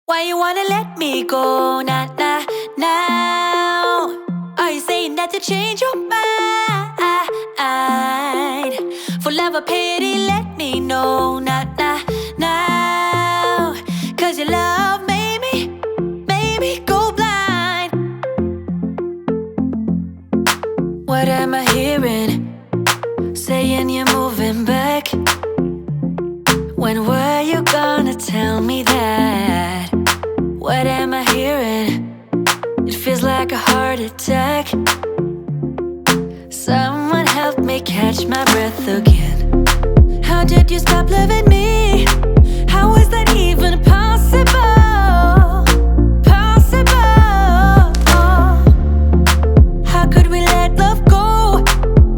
Why you wanna let me go now? Are you saying that to change your mind? For love or pity, let me know now. Cause your love made me go blind. What am I hearing? Saying you're moving back. When were you gonna tell me that? What am I hearing? It feels like a heart attack. Someone help me catch my breath again. How did you stop loving me? How is that even possible? How could we let love go?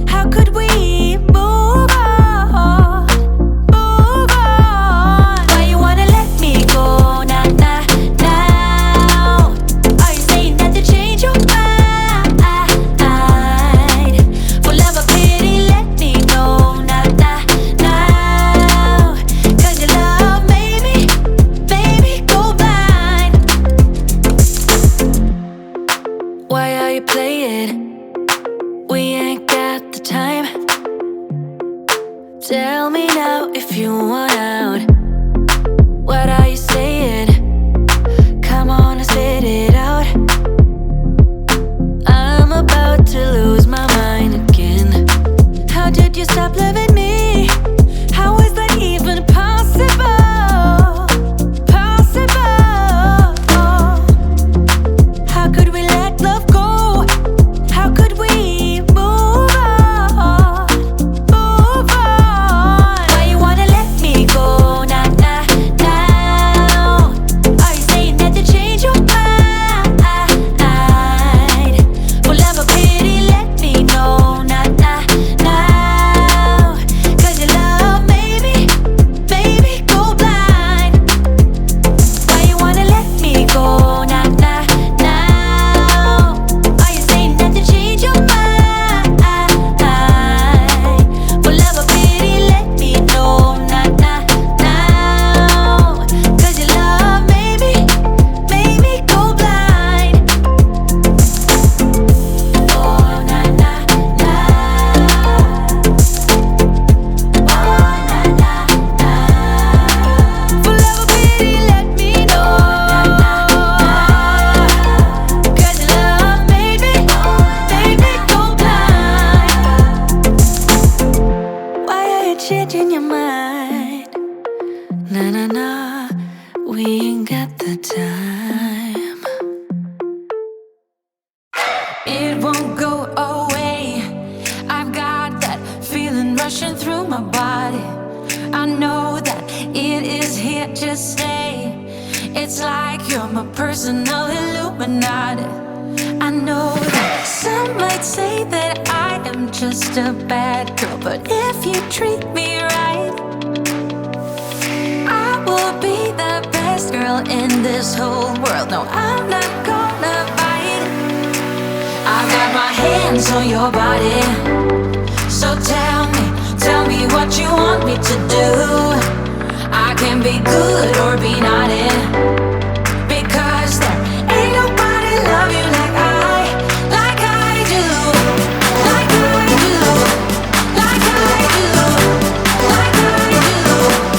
How could we move on? Why you wanna let me go now? Are you saying that to change your mind? For love or pity, let me know now. Cause your love made ain't got the time. It won't go away. I've got that feeling rushing through my body. I know that it is here to stay. It's like you're my personal Illuminati. I know that some might say that I am just a bad girl, but if you treat me right, I will be the best girl in this whole world. No, I'm not gonna bite. I've got my hands on your body, so tell me what you want me to do. I can be good or be naughty, because there ain't nobody love you like I do, like I do, like I do, like I do, like I do, like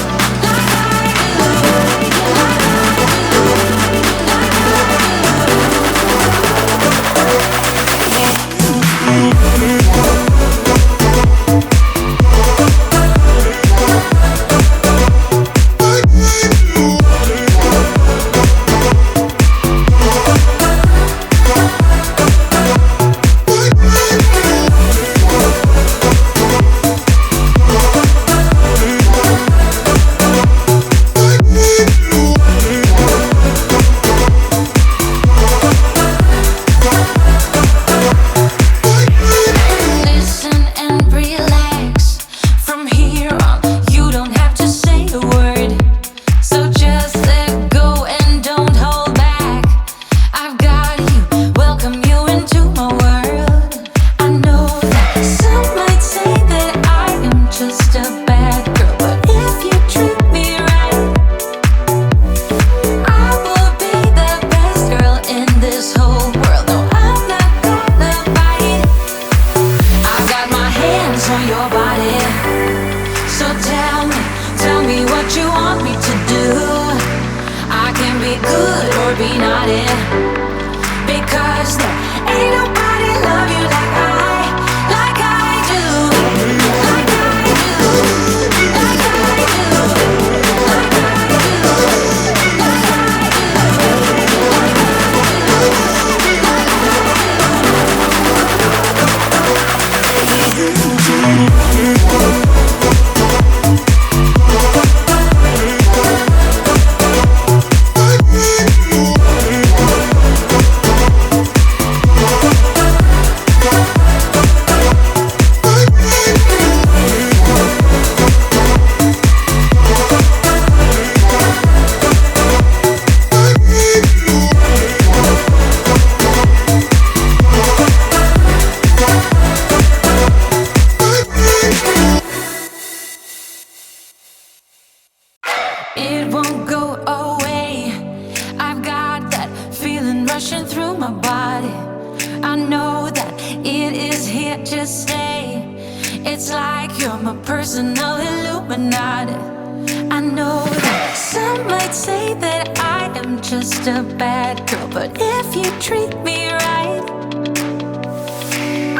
just a bad girl, but if you treat me right,